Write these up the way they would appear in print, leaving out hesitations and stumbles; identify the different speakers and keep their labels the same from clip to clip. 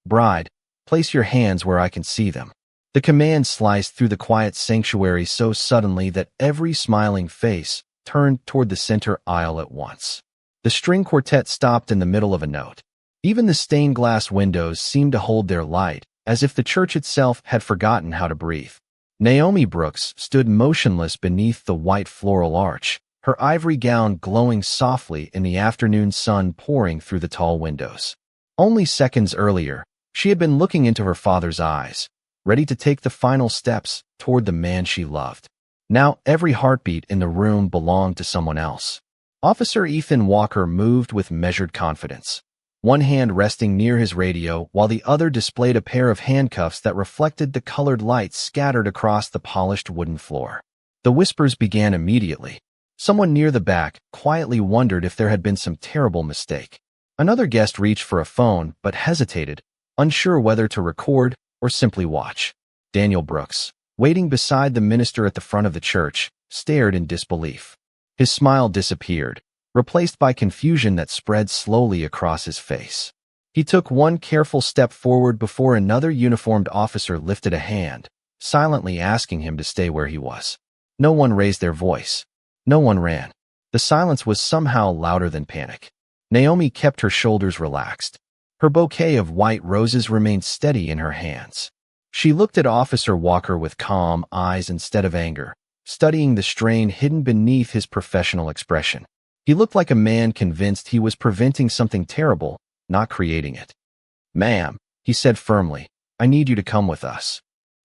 Speaker 1: "Bride, place your hands where I can see them." The command sliced through the quiet sanctuary so suddenly that every smiling face turned toward the center aisle at once. The string quartet stopped in the middle of a note. Even the stained glass windows seemed to hold their light, as if the church itself had forgotten how to breathe. Naomi Brooks stood motionless beneath the white floral arch, her ivory gown glowing softly in the afternoon sun pouring through the tall windows. Only seconds earlier, she had been looking into her father's eyes, ready to take the final steps toward the man she loved. Now every heartbeat in the room belonged to someone else. Officer Ethan Walker moved with measured confidence, one hand resting near his radio while the other displayed a pair of handcuffs that reflected the colored lights scattered across the polished wooden floor. The whispers began immediately. Someone near the back quietly wondered if there had been some terrible mistake. Another guest reached for a phone but hesitated, unsure whether to record or simply watch. Daniel Brooks, waiting beside the minister at the front of the church, stared in disbelief. His smile disappeared, replaced by confusion that spread slowly across his face. He took one careful step forward before another uniformed officer lifted a hand, silently asking him to stay where he was. No one raised their voice. No one ran. The silence was somehow louder than panic. Naomi kept her shoulders relaxed. Her bouquet of white roses remained steady in her hands. She looked at Officer Walker with calm eyes instead of anger, studying the strain hidden beneath his professional expression. He looked like a man convinced he was preventing something terrible, not creating it. "Ma'am," he said firmly, "I need you to come with us."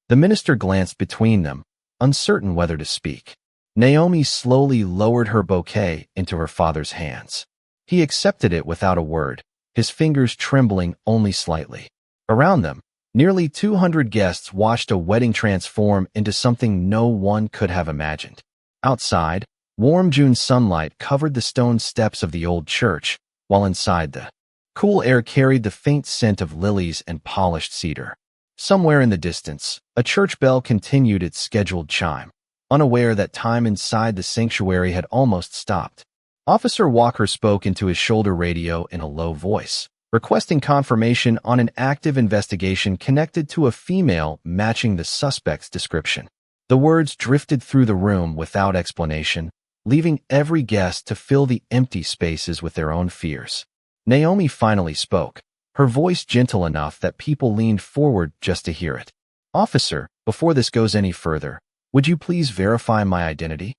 Speaker 1: The minister glanced between them, uncertain whether to speak. Naomi slowly lowered her bouquet into her father's hands. He accepted it without a word, his fingers trembling only slightly. Around them, nearly 200 guests watched a wedding transform into something no one could have imagined. Outside, warm June sunlight covered the stone steps of the old church, while inside the cool air carried the faint scent of lilies and polished cedar. Somewhere in the distance, a church bell continued its scheduled chime, unaware that time inside the sanctuary had almost stopped. Officer Walker spoke into his shoulder radio in a low voice, requesting confirmation on an active investigation connected to a female matching the suspect's description. The words drifted through the room without explanation, leaving every guest to fill the empty spaces with their own fears. Naomi finally spoke, her voice gentle enough that people leaned forward just to hear it. "Officer, before this goes any further, would you please verify my identity?"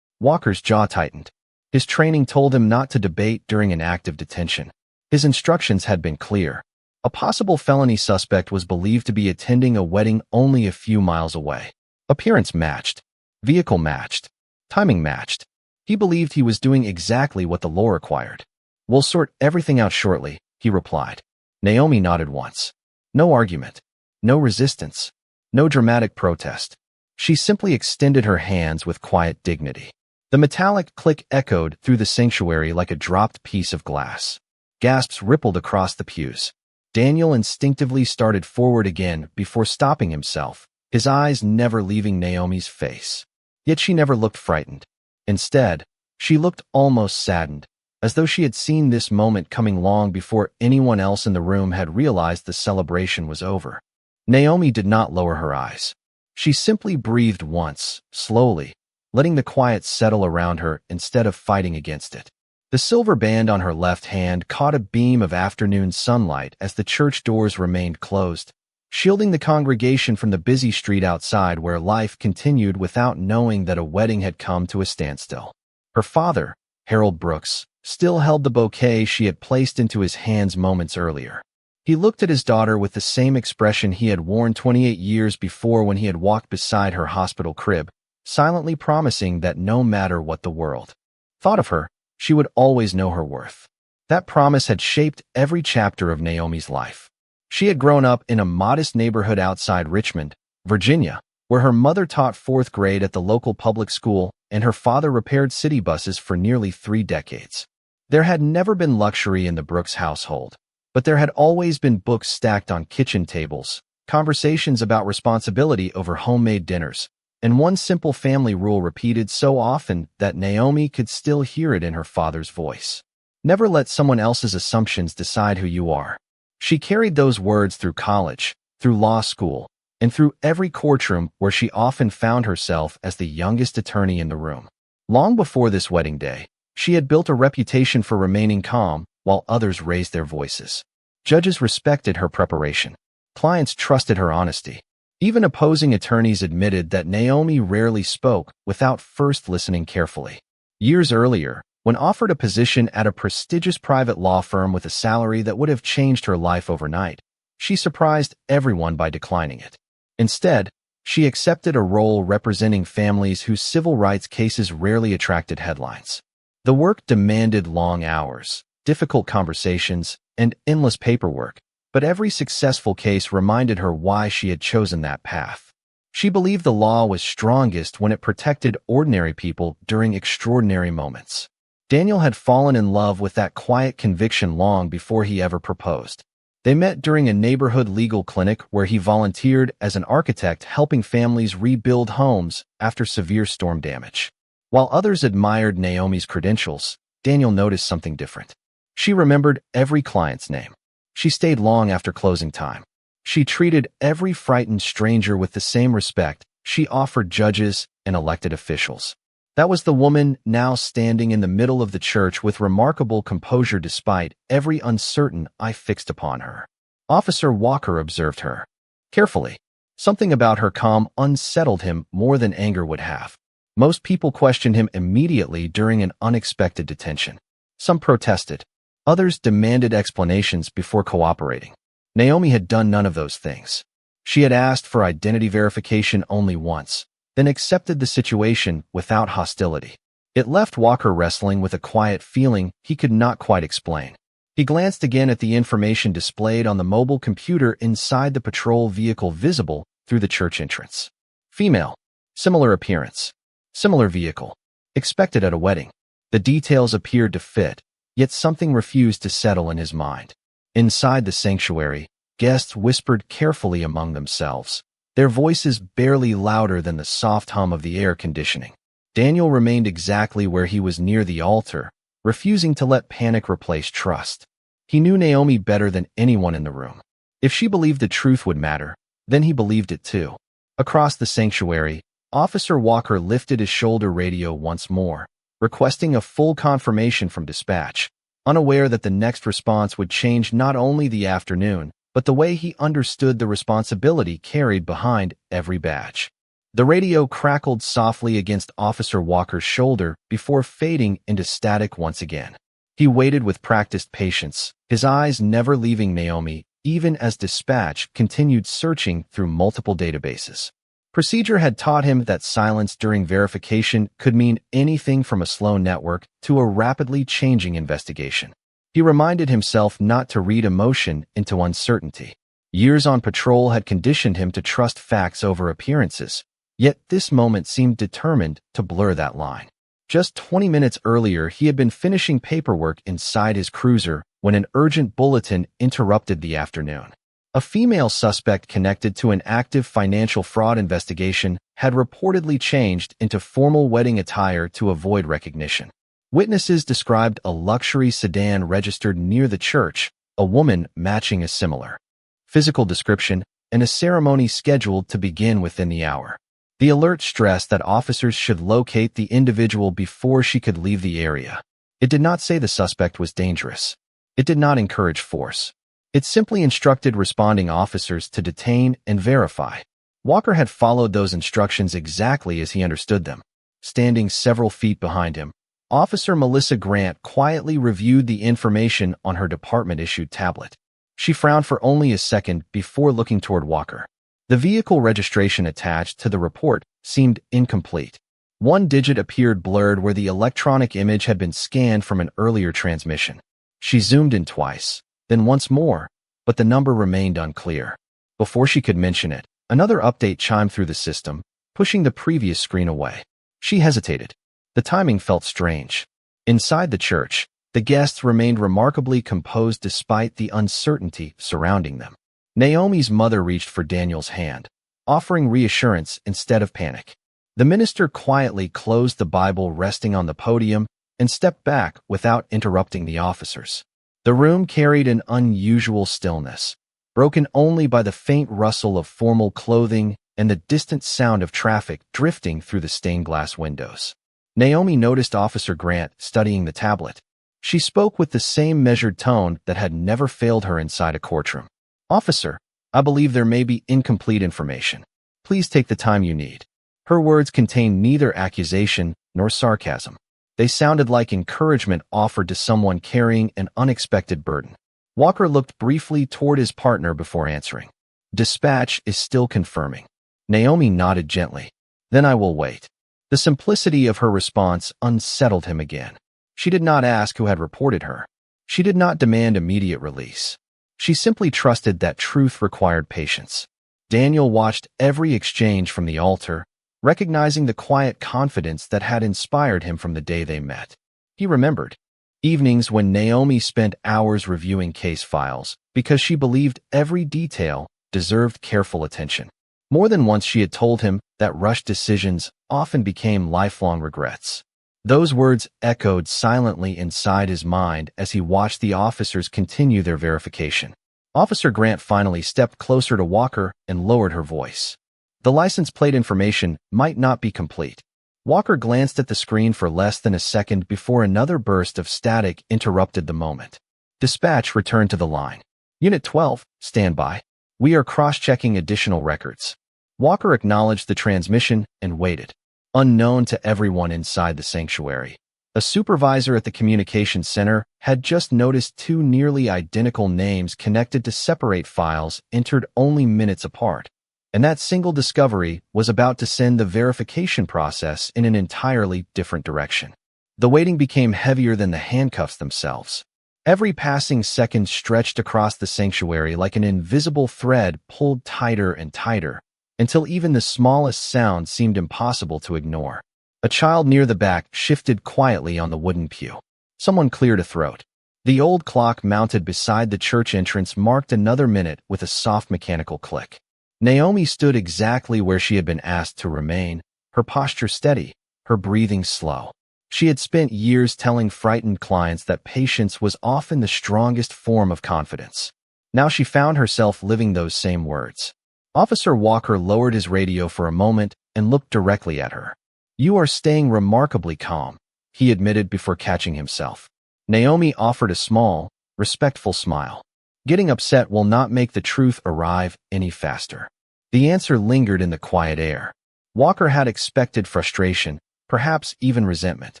Speaker 1: Walker's jaw tightened. His training told him not to debate during an active detention. His instructions had been clear. A possible felony suspect was believed to be attending a wedding only a few miles away. Appearance matched. Vehicle matched. Timing matched. He believed he was doing exactly what the law required. "We'll sort everything out shortly," he replied. Naomi nodded once. No argument. No resistance. No dramatic protest. She simply extended her hands with quiet dignity. The metallic click echoed through the sanctuary like a dropped piece of glass. Gasps rippled across the pews. Daniel instinctively started forward again before stopping himself, his eyes never leaving Naomi's face. Yet she never looked frightened. Instead, she looked almost saddened, as though she had seen this moment coming long before anyone else in the room had realized the celebration was over. Naomi did not lower her eyes. She simply breathed once, slowly, letting the quiet settle around her instead of fighting against it. The silver band on her left hand caught a beam of afternoon sunlight as the church doors remained closed, shielding the congregation from the busy street outside where life continued without knowing that a wedding had come to a standstill. Her father, Harold Brooks, still held the bouquet she had placed into his hands moments earlier. He looked at his daughter with the same expression he had worn 28 years before when he had walked beside her hospital crib, silently promising that no matter what the world thought of her, she would always know her worth. That promise had shaped every chapter of Naomi's life. She had grown up in a modest neighborhood outside Richmond, Virginia, where her mother taught 4th grade at the local public school and her father repaired city buses for nearly 3 decades. There had never been luxury in the Brooks household, but there had always been books stacked on kitchen tables, conversations about responsibility over homemade dinners, and one simple family rule repeated so often that Naomi could still hear it in her father's voice. Never let someone else's assumptions decide who you are. She carried those words through college, through law school, and through every courtroom where she often found herself as the youngest attorney in the room. Long before this wedding day, she had built a reputation for remaining calm while others raised their voices. Judges respected her preparation. Clients trusted her honesty. Even opposing attorneys admitted that Naomi rarely spoke without first listening carefully. Years earlier, when offered a position at a prestigious private law firm with a salary that would have changed her life overnight, she surprised everyone by declining it. Instead, she accepted a role representing families whose civil rights cases rarely attracted headlines. The work demanded long hours, difficult conversations, and endless paperwork, but every successful case reminded her why she had chosen that path. She believed the law was strongest when it protected ordinary people during extraordinary moments. Daniel had fallen in love with that quiet conviction long before he ever proposed. They met during a neighborhood legal clinic where he volunteered as an architect helping families rebuild homes after severe storm damage. While others admired Naomi's credentials, Daniel noticed something different. She remembered every client's name. She stayed long after closing time. She treated every frightened stranger with the same respect she offered judges and elected officials. That was the woman now standing in the middle of the church with remarkable composure despite every uncertain eye fixed upon her. Officer Walker observed her carefully. Something about her calm unsettled him more than anger would have. Most people questioned him immediately during an unexpected detention. Some protested. Others demanded explanations before cooperating. Naomi had done none of those things. She had asked for identity verification only once, then accepted the situation without hostility. It left Walker wrestling with a quiet feeling he could not quite explain. He glanced again at the information displayed on the mobile computer inside the patrol vehicle visible through the church entrance. Female. Similar appearance. Similar vehicle. Expected at a wedding. The details appeared to fit, yet something refused to settle in his mind. Inside the sanctuary, guests whispered carefully among themselves, their voices barely louder than the soft hum of the air conditioning. Daniel remained exactly where he was near the altar, refusing to let panic replace trust. He knew Naomi better than anyone in the room. If she believed the truth would matter, then he believed it too. Across the sanctuary, Officer Walker lifted his shoulder radio once more, requesting a full confirmation from dispatch, unaware that the next response would change not only the afternoon, but the way he understood the responsibility carried behind every badge. The radio crackled softly against Officer Walker's shoulder before fading into static once again. He waited with practiced patience, his eyes never leaving Naomi, even as dispatch continued searching through multiple databases. Procedure had taught him that silence during verification could mean anything from a slow network to a rapidly changing investigation. He reminded himself not to read emotion into uncertainty. Years on patrol had conditioned him to trust facts over appearances, yet this moment seemed determined to blur that line. Just 20 minutes earlier, he had been finishing paperwork inside his cruiser when an urgent bulletin interrupted the afternoon. A female suspect connected to an active financial fraud investigation had reportedly changed into formal wedding attire to avoid recognition. Witnesses described a luxury sedan registered near the church, a woman matching a similar physical description, and a ceremony scheduled to begin within the hour. The alert stressed that officers should locate the individual before she could leave the area. It did not say the suspect was dangerous. It did not encourage force. It simply instructed responding officers to detain and verify. Walker had followed those instructions exactly as he understood them. Standing several feet behind him, Officer Melissa Grant quietly reviewed the information on her department-issued tablet. She frowned for only a second before looking toward Walker. The vehicle registration attached to the report seemed incomplete. One digit appeared blurred where the electronic image had been scanned from an earlier transmission. She zoomed in twice, then once more, but the number remained unclear. Before she could mention it, another update chimed through the system, pushing the previous screen away. She hesitated. The timing felt strange. Inside the church, the guests remained remarkably composed despite the uncertainty surrounding them. Naomi's mother reached for Daniel's hand, offering reassurance instead of panic. The minister quietly closed the Bible resting on the podium and stepped back without interrupting the officers. The room carried an unusual stillness, broken only by the faint rustle of formal clothing and the distant sound of traffic drifting through the stained glass windows. Naomi noticed Officer Grant studying the tablet. She spoke with the same measured tone that had never failed her inside a courtroom. "Officer, I believe there may be incomplete information. Please take the time you need." Her words contained neither accusation nor sarcasm. They sounded like encouragement offered to someone carrying an unexpected burden. Walker looked briefly toward his partner before answering. "Dispatch is still confirming." Naomi nodded gently. "Then I will wait." The simplicity of her response unsettled him again. She did not ask who had reported her. She did not demand immediate release. She simply trusted that truth required patience. Daniel watched every exchange from the altar, recognizing the quiet confidence that had inspired him from the day they met. He remembered evenings when Naomi spent hours reviewing case files because she believed every detail deserved careful attention. More than once she had told him that rushed decisions often became lifelong regrets. Those words echoed silently inside his mind as he watched the officers continue their verification. Officer Grant finally stepped closer to Walker and lowered her voice. "The license plate information might not be complete." Walker glanced at the screen for less than a second before another burst of static interrupted the moment. Dispatch returned to the line. "Unit 12, stand by. We are cross-checking additional records." Walker acknowledged the transmission and waited. Unknown to everyone inside the sanctuary, a supervisor at the communications center had just noticed two nearly identical names connected to separate files entered only minutes apart. And that single discovery was about to send the verification process in an entirely different direction. The waiting became heavier than the handcuffs themselves. Every passing second stretched across the sanctuary like an invisible thread pulled tighter and tighter, until even the smallest sound seemed impossible to ignore. A child near the back shifted quietly on the wooden pew. Someone cleared a throat. The old clock mounted beside the church entrance marked another minute with a soft mechanical click. Naomi stood exactly where she had been asked to remain, her posture steady, her breathing slow. She had spent years telling frightened clients that patience was often the strongest form of confidence. Now she found herself living those same words. Officer Walker lowered his radio for a moment and looked directly at her. "You are staying remarkably calm," he admitted before catching himself. Naomi offered a small, respectful smile. "Getting upset will not make the truth arrive any faster." The answer lingered in the quiet air. Walker had expected frustration, perhaps even resentment.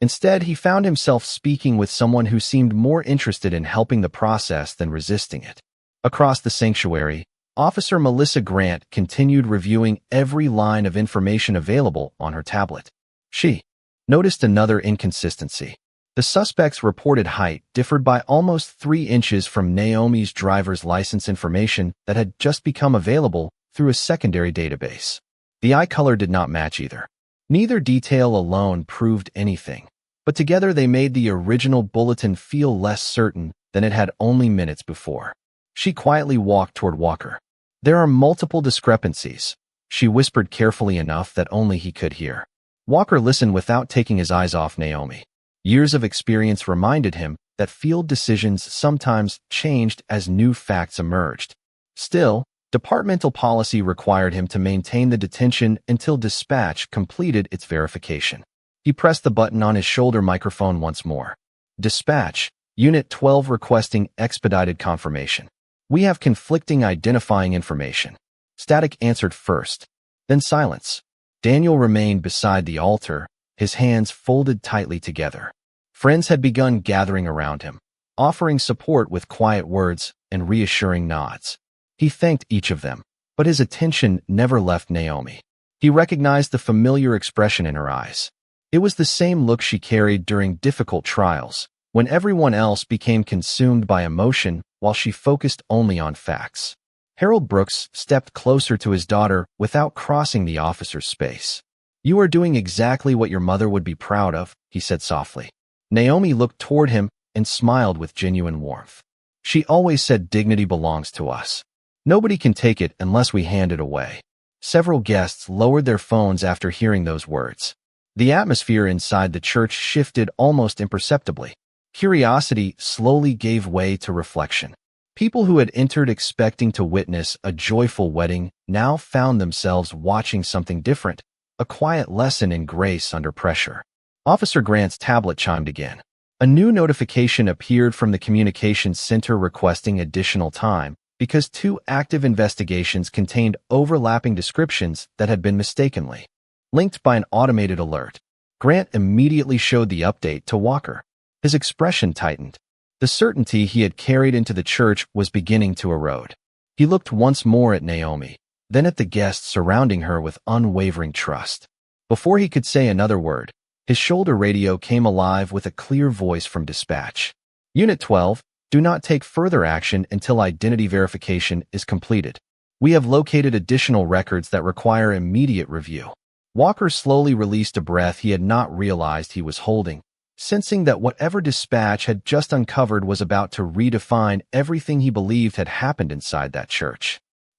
Speaker 1: Instead, he found himself speaking with someone who seemed more interested in helping the process than resisting it. Across the sanctuary, Officer Melissa Grant continued reviewing every line of information available on her tablet. She noticed another inconsistency. The suspect's reported height differed by almost 3 inches from Naomi's driver's license information that had just become available through a secondary database. The eye color did not match either. Neither detail alone proved anything, but together they made the original bulletin feel less certain than it had only minutes before. She quietly walked toward Walker. "There are multiple discrepancies," she whispered carefully enough that only he could hear. Walker listened without taking his eyes off Naomi. Years of experience reminded him that field decisions sometimes changed as new facts emerged. Still, departmental policy required him to maintain the detention until dispatch completed its verification. He pressed the button on his shoulder microphone once more. "Dispatch, Unit 12 requesting expedited confirmation. We have conflicting identifying information." Static answered first, then silence. Daniel remained beside the altar, his hands folded tightly together. Friends had begun gathering around him, offering support with quiet words and reassuring nods. He thanked each of them, but his attention never left Naomi. He recognized the familiar expression in her eyes. It was the same look she carried during difficult trials, when everyone else became consumed by emotion while she focused only on facts. Harold Brooks stepped closer to his daughter without crossing the officer's space. "You are doing exactly what your mother would be proud of," he said softly. Naomi looked toward him and smiled with genuine warmth. "She always said dignity belongs to us. Nobody can take it unless we hand it away." Several guests lowered their phones after hearing those words. The atmosphere inside the church shifted almost imperceptibly. Curiosity slowly gave way to reflection. People who had entered expecting to witness a joyful wedding now found themselves watching something different, a quiet lesson in grace under pressure. Officer Grant's tablet chimed again. A new notification appeared from the communications center requesting additional time because two active investigations contained overlapping descriptions that had been mistakenly linked by an automated alert. Grant immediately showed the update to Walker. His expression tightened. The certainty he had carried into the church was beginning to erode. He looked once more at Naomi, then at the guests surrounding her with unwavering trust. Before he could say another word, his shoulder radio came alive with a clear voice from dispatch. Unit 12, do not take further action until identity verification is completed. We have located additional records that require immediate review. Walker slowly released a breath he had not realized he was holding, sensing that whatever dispatch had just uncovered was about to redefine everything he believed had happened inside that church.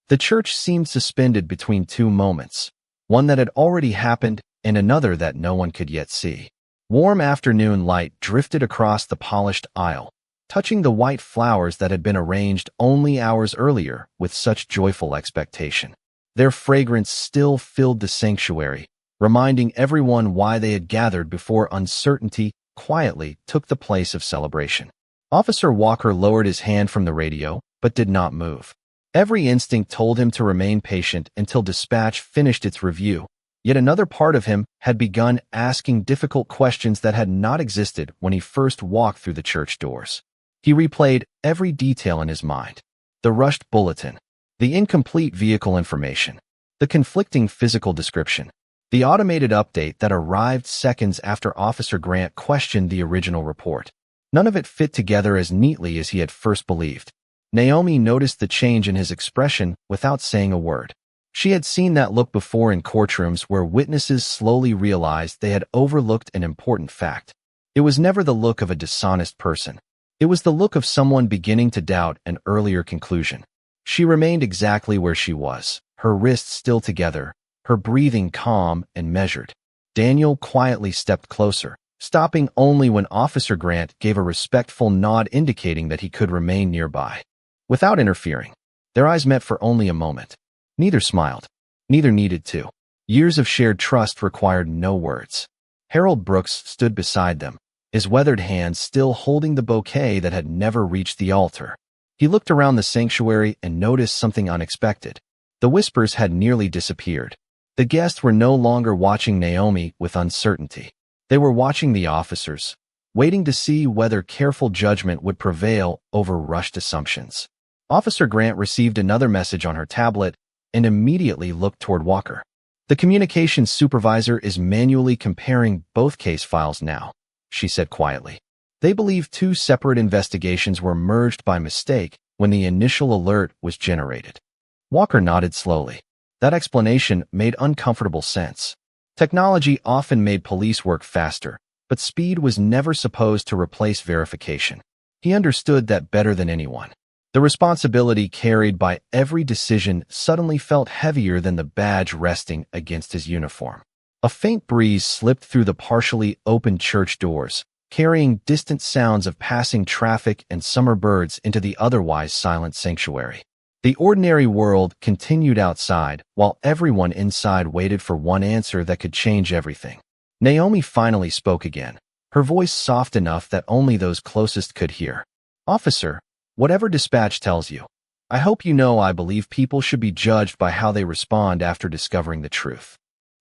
Speaker 1: The church seemed suspended between two moments, one that had already happened and another that no one could yet see. Warm afternoon light drifted across the polished aisle, touching the white flowers that had been arranged only hours earlier with such joyful expectation. Their fragrance still filled the sanctuary, reminding everyone why they had gathered before uncertainty quietly took the place of celebration. Officer Walker lowered his hand from the radio, but did not move. Every instinct told him to remain patient until dispatch finished its review. Yet another part of him had begun asking difficult questions that had not existed when he first walked through the church doors. He replayed every detail in his mind. The rushed bulletin, the incomplete vehicle information, the conflicting physical description, the automated update that arrived seconds after Officer Grant questioned the original report. None of it fit together as neatly as he had first believed. Naomi noticed the change in his expression without saying a word. She had seen that look before in courtrooms where witnesses slowly realized they had overlooked an important fact. It was never the look of a dishonest person. It was the look of someone beginning to doubt an earlier conclusion. She remained exactly where she was, her wrists still together, her breathing calm and measured. Daniel quietly stepped closer, stopping only when Officer Grant gave a respectful nod indicating that he could remain nearby. Without interfering, their eyes met for only a moment. Neither smiled. Neither needed to. Years of shared trust required no words. Harold Brooks stood beside them, his weathered hands still holding the bouquet that had never reached the altar. He looked around the sanctuary and noticed something unexpected. The whispers had nearly disappeared. The guests were no longer watching Naomi with uncertainty. They were watching the officers, waiting to see whether careful judgment would prevail over rushed assumptions. Officer Grant received another message on her tablet and immediately looked toward Walker. The communications supervisor is manually comparing both case files now, she said quietly. They believe two separate investigations were merged by mistake when the initial alert was generated. Walker nodded slowly. That explanation made uncomfortable sense. Technology often made police work faster, but speed was never supposed to replace verification. He understood that better than anyone. The responsibility carried by every decision suddenly felt heavier than the badge resting against his uniform. A faint breeze slipped through the partially open church doors, carrying distant sounds of passing traffic and summer birds into the otherwise silent sanctuary. The ordinary world continued outside, while everyone inside waited for one answer that could change everything. Naomi finally spoke again, her voice soft enough that only those closest could hear. "Officer, whatever dispatch tells you, I hope you know I believe people should be judged by how they respond after discovering the truth."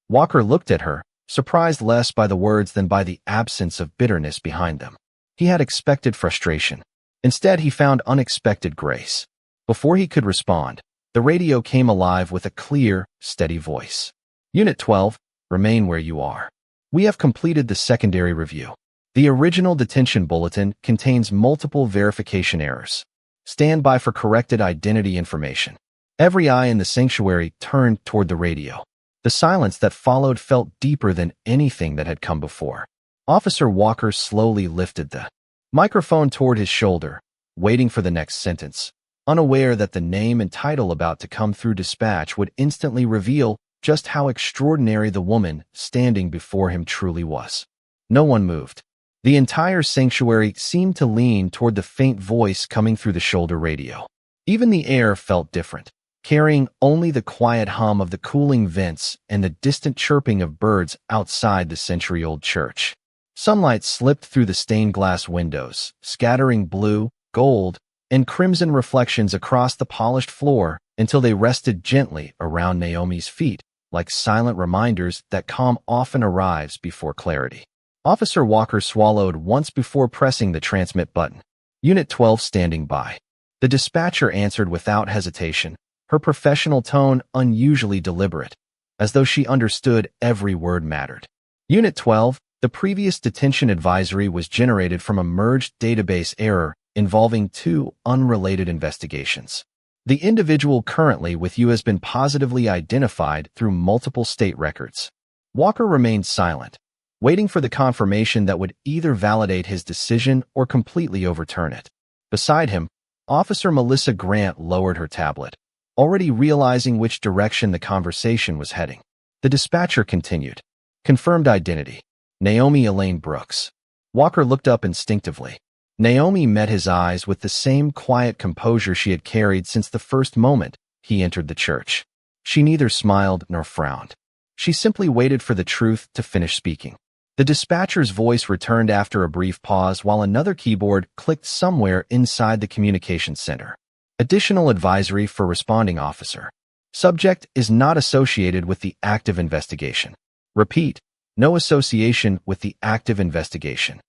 Speaker 1: Walker looked at her, surprised less by the words than by the absence of bitterness behind them. He had expected frustration. Instead, he found unexpected grace. Before he could respond, the radio came alive with a clear, steady voice. "Unit 12, remain where you are. We have completed the secondary review. The original detention bulletin contains multiple verification errors. Stand by for corrected identity information." Every eye in the sanctuary turned toward the radio. The silence that followed felt deeper than anything that had come before. Officer Walker slowly lifted the microphone toward his shoulder, waiting for the next sentence, unaware that the name and title about to come through dispatch would instantly reveal just how extraordinary the woman standing before him truly was. No one moved. The entire sanctuary seemed to lean toward the faint voice coming through the shoulder radio. Even the air felt different, carrying only the quiet hum of the cooling vents and the distant chirping of birds outside the century-old church. Sunlight slipped through the stained glass windows, scattering blue, gold, and crimson reflections across the polished floor until they rested gently around Naomi's feet, like silent reminders that calm often arrives before clarity. Officer Walker swallowed once before pressing the transmit button. Unit 12 standing by. The dispatcher answered without hesitation, her professional tone unusually deliberate, as though she understood every word mattered. Unit 12, the previous detention advisory was generated from a merged database error involving two unrelated investigations. The individual currently with you has been positively identified through multiple state records. Walker remained silent, waiting for the confirmation that would either validate his decision or completely overturn it. Beside him, Officer Melissa Grant lowered her tablet, already realizing which direction the conversation was heading. The dispatcher continued. Confirmed identity. Naomi Elaine Brooks. Walker looked up instinctively. Naomi met his eyes with the same quiet composure she had carried since the first moment he entered the church. She neither smiled nor frowned. She simply waited for the truth to finish speaking. The dispatcher's voice returned after a brief pause while another keyboard clicked somewhere inside the communications center. Additional advisory for responding officer. Subject is not associated with the active investigation. Repeat, no association with the active investigation.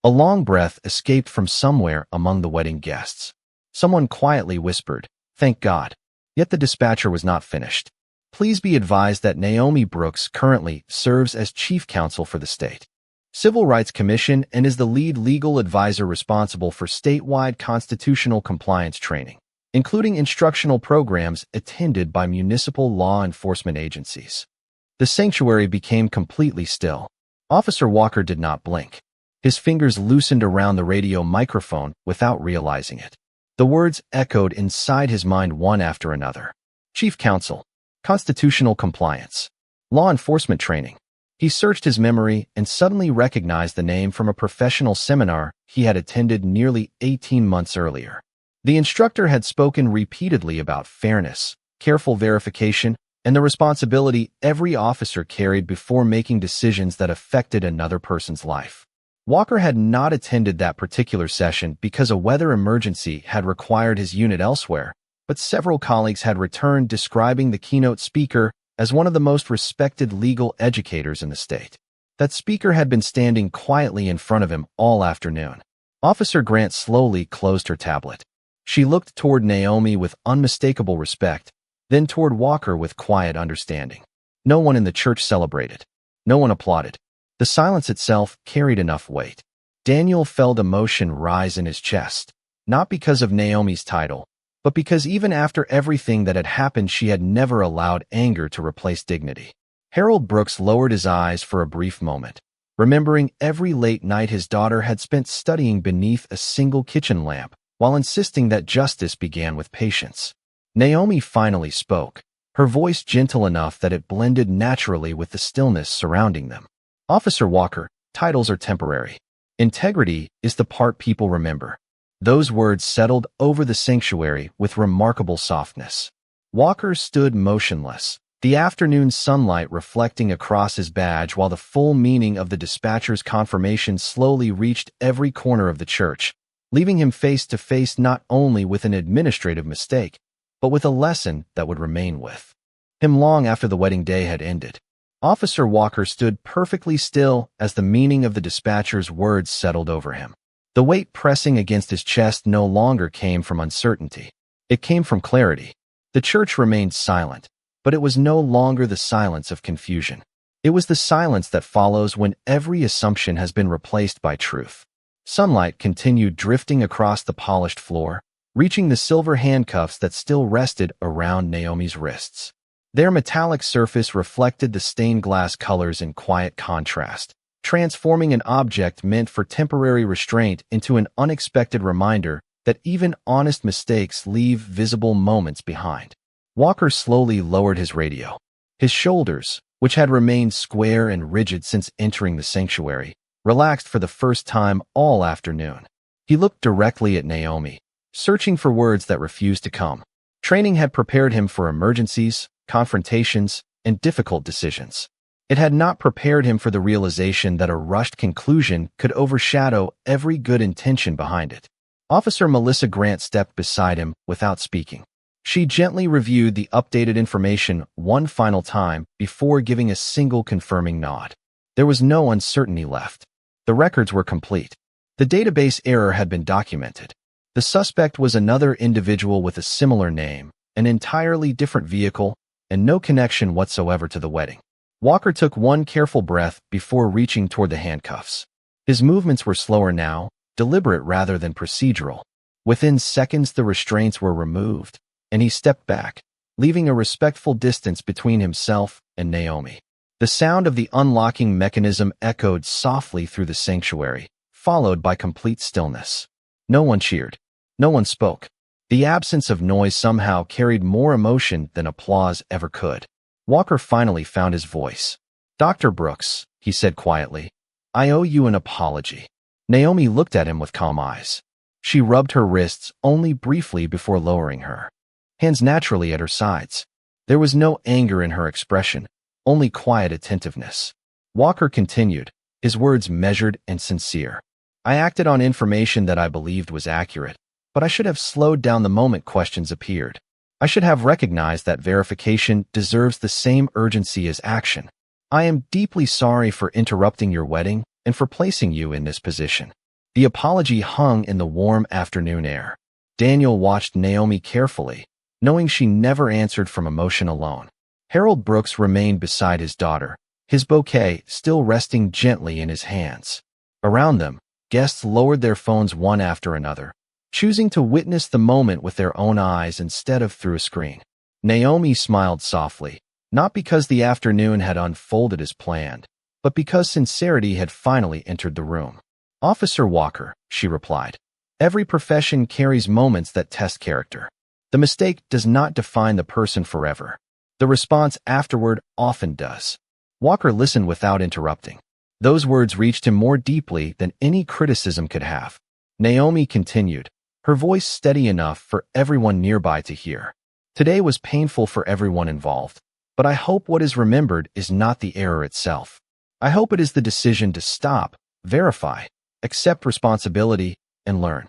Speaker 1: A long breath escaped from somewhere among the wedding guests. Someone quietly whispered, "Thank God." Yet the dispatcher was not finished. Please be advised that Naomi Brooks currently serves as chief counsel for the state Civil Rights Commission and is the lead legal advisor responsible for statewide constitutional compliance training, including instructional programs attended by municipal law enforcement agencies. The sanctuary became completely still. Officer Walker did not blink. His fingers loosened around the radio microphone without realizing it. The words echoed inside his mind one after another. Chief Counsel. Constitutional compliance. Law enforcement training. He searched his memory and suddenly recognized the name from a professional seminar he had attended nearly 18 months earlier. The instructor had spoken repeatedly about fairness, careful verification, and the responsibility every officer carried before making decisions that affected another person's life. Walker had not attended that particular session because a weather emergency had required his unit elsewhere, but several colleagues had returned describing the keynote speaker as one of the most respected legal educators in the state. That speaker had been standing quietly in front of him all afternoon. Officer Grant slowly closed her tablet. She looked toward Naomi with unmistakable respect, then toward Walker with quiet understanding. No one in the church celebrated. No one applauded. The silence itself carried enough weight. Daniel felt emotion rise in his chest, not because of Naomi's title, but because even after everything that had happened, she had never allowed anger to replace dignity. Harold Brooks lowered his eyes for a brief moment, remembering every late night his daughter had spent studying beneath a single kitchen lamp, while insisting that justice began with patience. Naomi finally spoke, her voice gentle enough that it blended naturally with the stillness surrounding them. Officer Walker, titles are temporary. Integrity is the part people remember. Those words settled over the sanctuary with remarkable softness. Walker stood motionless, the afternoon sunlight reflecting across his badge while the full meaning of the dispatcher's confirmation slowly reached every corner of the church, leaving him face to face not only with an administrative mistake, but with a lesson that would remain with him long after the wedding day had ended. Officer Walker stood perfectly still as the meaning of the dispatcher's words settled over him. The weight pressing against his chest no longer came from uncertainty. It came from clarity. The church remained silent, but it was no longer the silence of confusion. It was the silence that follows when every assumption has been replaced by truth. Sunlight continued drifting across the polished floor, reaching the silver handcuffs that still rested around Naomi's wrists. Their metallic surface reflected the stained glass colors in quiet contrast, transforming an object meant for temporary restraint into an unexpected reminder that even honest mistakes leave visible moments behind. Walker slowly lowered his radio. His shoulders, which had remained square and rigid since entering the sanctuary, relaxed for the first time all afternoon. He looked directly at Naomi, searching for words that refused to come. Training had prepared him for emergencies, confrontations, and difficult decisions. It had not prepared him for the realization that a rushed conclusion could overshadow every good intention behind it. Officer Melissa Grant stepped beside him without speaking. She gently reviewed the updated information one final time before giving a single confirming nod. There was no uncertainty left. The records were complete. The database error had been documented. The suspect was another individual with a similar name, an entirely different vehicle, and no connection whatsoever to the wedding. Walker took one careful breath before reaching toward the handcuffs. His movements were slower now, deliberate rather than procedural. Within seconds, the restraints were removed, and he stepped back, leaving a respectful distance between himself and Naomi. The sound of the unlocking mechanism echoed softly through the sanctuary, followed by complete stillness. No one cheered. No one spoke. The absence of noise somehow carried more emotion than applause ever could. Walker finally found his voice. "Dr. Brooks," he said quietly, "I owe you an apology." Naomi looked at him with calm eyes. She rubbed her wrists only briefly before lowering her hands naturally at her sides. There was no anger in her expression, only quiet attentiveness. Walker continued, his words measured and sincere. "I acted on information that I believed was accurate, but I should have slowed down the moment questions appeared. I should have recognized that verification deserves the same urgency as action. I am deeply sorry for interrupting your wedding and for placing you in this position." The apology hung in the warm afternoon air. Daniel watched Naomi carefully, knowing she never answered from emotion alone. Harold Brooks remained beside his daughter, his bouquet still resting gently in his hands. Around them, guests lowered their phones one after another, choosing to witness the moment with their own eyes instead of through a screen. Naomi smiled softly, not because the afternoon had unfolded as planned, but because sincerity had finally entered the room. "Officer Walker," she replied, "every profession carries moments that test character. The mistake does not define the person forever. The response afterward often does." Walker listened without interrupting. Those words reached him more deeply than any criticism could have. Naomi continued, her voice steady enough for everyone nearby to hear. "Today was painful for everyone involved, but I hope what is remembered is not the error itself. I hope it is the decision to stop, verify, accept responsibility, and learn."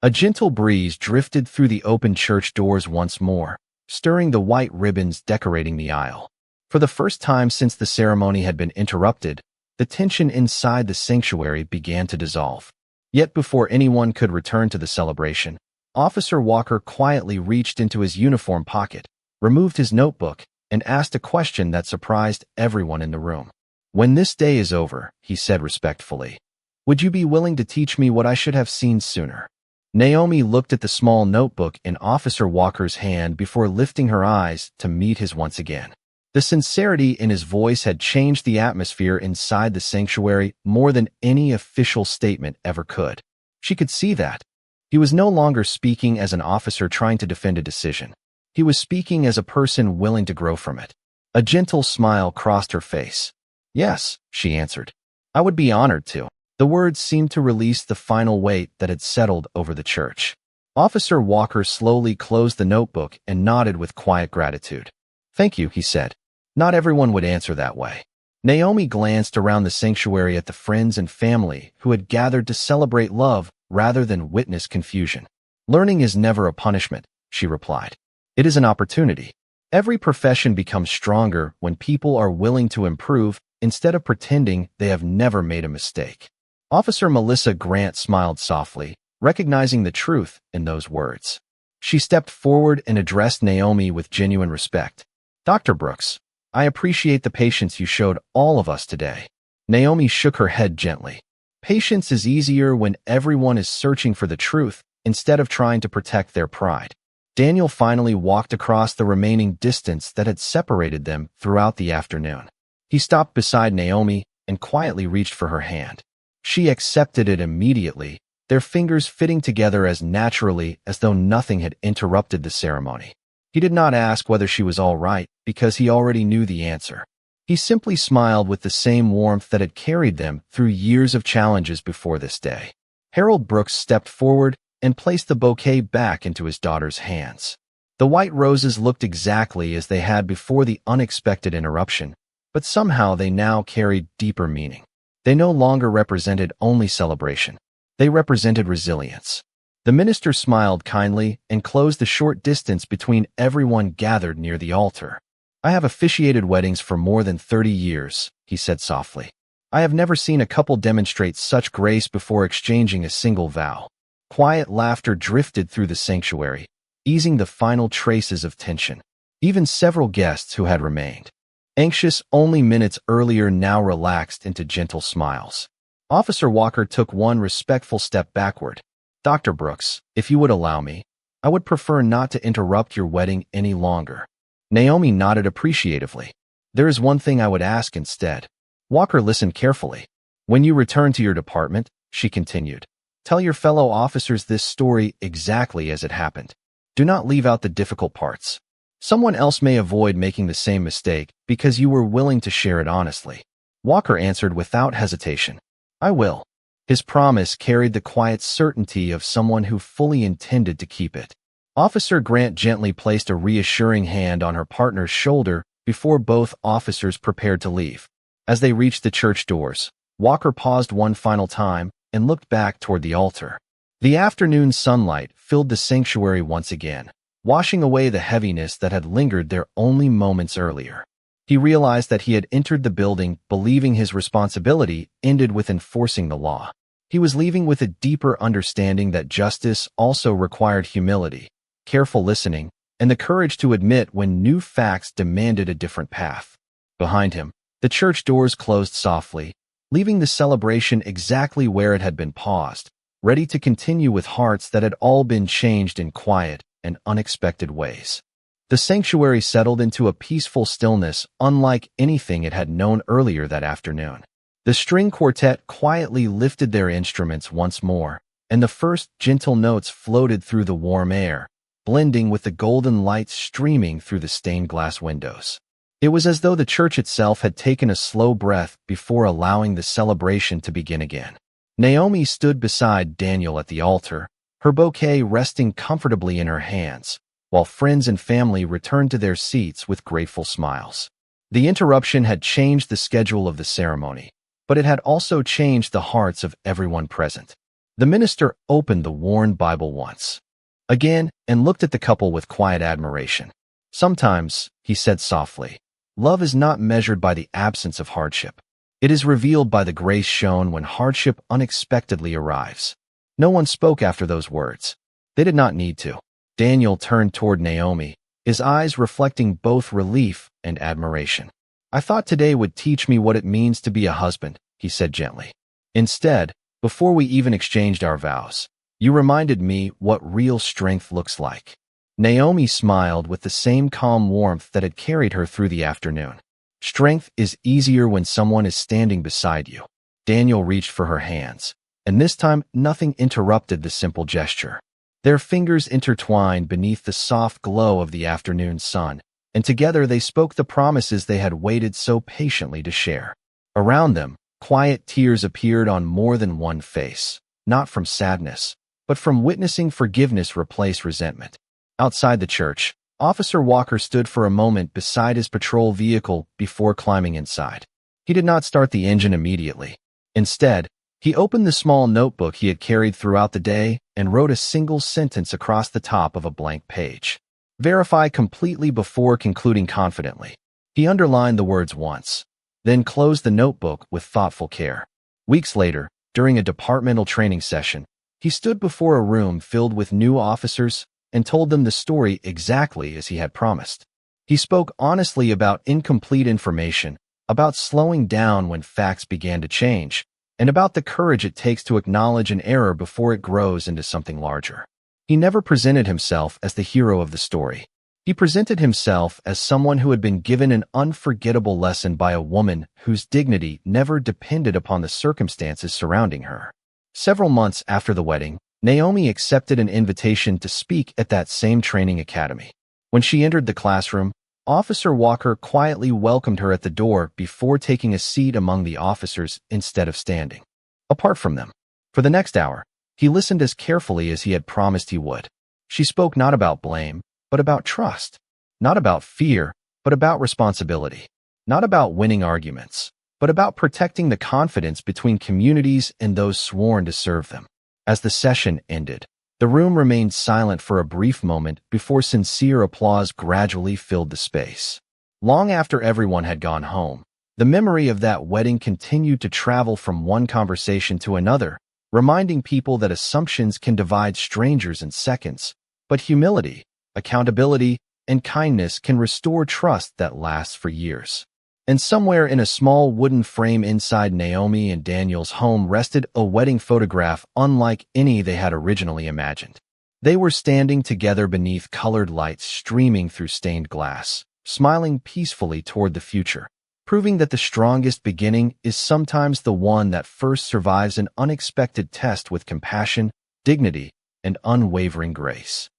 Speaker 1: A gentle breeze drifted through the open church doors once more, stirring the white ribbons decorating the aisle. For the first time since the ceremony had been interrupted, the tension inside the sanctuary began to dissolve. Yet before anyone could return to the celebration, Officer Walker quietly reached into his uniform pocket, removed his notebook, and asked a question that surprised everyone in the room. "When this day is over," he said respectfully, "would you be willing to teach me what I should have seen sooner?" Naomi looked at the small notebook in Officer Walker's hand before lifting her eyes to meet his once again. The sincerity in his voice had changed the atmosphere inside the sanctuary more than any official statement ever could. She could see that. He was no longer speaking as an officer trying to defend a decision. He was speaking as a person willing to grow from it. A gentle smile crossed her face. "Yes," she answered. "I would be honored to." The words seemed to release the final weight that had settled over the church. Officer Walker slowly closed the notebook and nodded with quiet gratitude. "Thank you," he said. Not everyone would answer that way. Naomi glanced around the sanctuary at the friends and family who had gathered to celebrate love rather than witness confusion. "Learning is never a punishment," she replied. "It is an opportunity. Every profession becomes stronger when people are willing to improve instead of pretending they have never made a mistake." Officer Melissa Grant smiled softly, recognizing the truth in those words. She stepped forward and addressed Naomi with genuine respect. "Dr. Brooks, I appreciate the patience you showed all of us today." Naomi shook her head gently. "Patience is easier when everyone is searching for the truth instead of trying to protect their pride." Daniel finally walked across the remaining distance that had separated them throughout the afternoon. He stopped beside Naomi and quietly reached for her hand. She accepted it immediately, their fingers fitting together as naturally as though nothing had interrupted the ceremony. He did not ask whether she was all right because he already knew the answer. He simply smiled with the same warmth that had carried them through years of challenges before this day. Harold Brooks stepped forward and placed the bouquet back into his daughter's hands. The white roses looked exactly as they had before the unexpected interruption, but somehow they now carried deeper meaning. They no longer represented only celebration. They represented resilience. The minister smiled kindly and closed the short distance between everyone gathered near the altar. "I have officiated weddings for more than 30 years," he said softly. "I have never seen a couple demonstrate such grace before exchanging a single vow." Quiet laughter drifted through the sanctuary, easing the final traces of tension. Even several guests who had remained anxious only minutes earlier now relaxed into gentle smiles. Officer Walker took one respectful step backward. "Dr. Brooks, if you would allow me, I would prefer not to interrupt your wedding any longer." Naomi nodded appreciatively. "There is one thing I would ask instead." Walker listened carefully. "When you return to your department," she continued, "tell your fellow officers this story exactly as it happened. Do not leave out the difficult parts. Someone else may avoid making the same mistake because you were willing to share it honestly." Walker answered without hesitation, "I will." His promise carried the quiet certainty of someone who fully intended to keep it. Officer Grant gently placed a reassuring hand on her partner's shoulder before both officers prepared to leave. As they reached the church doors, Walker paused one final time and looked back toward the altar. The afternoon sunlight filled the sanctuary once again, washing away the heaviness that had lingered there only moments earlier. He realized that he had entered the building believing his responsibility ended with enforcing the law. He was leaving with a deeper understanding that justice also required humility, careful listening, and the courage to admit when new facts demanded a different path. Behind him, the church doors closed softly, leaving the celebration exactly where it had been paused, ready to continue with hearts that had all been changed in quiet and unexpected ways. The sanctuary settled into a peaceful stillness unlike anything it had known earlier that afternoon. The string quartet quietly lifted their instruments once more, and the first gentle notes floated through the warm air, blending with the golden light streaming through the stained glass windows. It was as though the church itself had taken a slow breath before allowing the celebration to begin again. Naomi stood beside Daniel at the altar, her bouquet resting comfortably in her hands, while friends and family returned to their seats with grateful smiles. The interruption had changed the schedule of the ceremony, but it had also changed the hearts of everyone present. The minister opened the worn Bible once again and looked at the couple with quiet admiration. "Sometimes," he said softly, "love is not measured by the absence of hardship. It is revealed by the grace shown when hardship unexpectedly arrives." No one spoke after those words. They did not need to. Daniel turned toward Naomi, his eyes reflecting both relief and admiration. "I thought today would teach me what it means to be a husband," he said gently. "Instead, before we even exchanged our vows, you reminded me what real strength looks like." Naomi smiled with the same calm warmth that had carried her through the afternoon. "Strength is easier when someone is standing beside you." Daniel reached for her hands, and this time nothing interrupted the simple gesture. Their fingers intertwined beneath the soft glow of the afternoon sun, and together they spoke the promises they had waited so patiently to share. Around them, quiet tears appeared on more than one face, not from sadness, but from witnessing forgiveness replace resentment. Outside the church, Officer Walker stood for a moment beside his patrol vehicle before climbing inside. He did not start the engine immediately. Instead, he opened the small notebook he had carried throughout the day and wrote a single sentence across the top of a blank page. "Verify completely before concluding confidently." He underlined the words once, then closed the notebook with thoughtful care. Weeks later, during a departmental training session, he stood before a room filled with new officers and told them the story exactly as he had promised. He spoke honestly about incomplete information, about slowing down when facts began to change, and about the courage it takes to acknowledge an error before it grows into something larger. He never presented himself as the hero of the story. He presented himself as someone who had been given an unforgettable lesson by a woman whose dignity never depended upon the circumstances surrounding her. Several months after the wedding, Naomi accepted an invitation to speak at that same training academy. When she entered the classroom, Officer Walker quietly welcomed her at the door before taking a seat among the officers instead of standing apart from them. For the next hour, he listened as carefully as he had promised he would. She spoke not about blame, but about trust. Not about fear, but about responsibility. Not about winning arguments, but about protecting the confidence between communities and those sworn to serve them. As the session ended, the room remained silent for a brief moment before sincere applause gradually filled the space. Long after everyone had gone home, the memory of that wedding continued to travel from one conversation to another, reminding people that assumptions can divide strangers in seconds, but humility, accountability, and kindness can restore trust that lasts for years. And somewhere in a small wooden frame inside Naomi and Daniel's home rested a wedding photograph unlike any they had originally imagined. They were standing together beneath colored lights streaming through stained glass, smiling peacefully toward the future, proving that the strongest beginning is sometimes the one that first survives an unexpected test with compassion, dignity, and unwavering grace.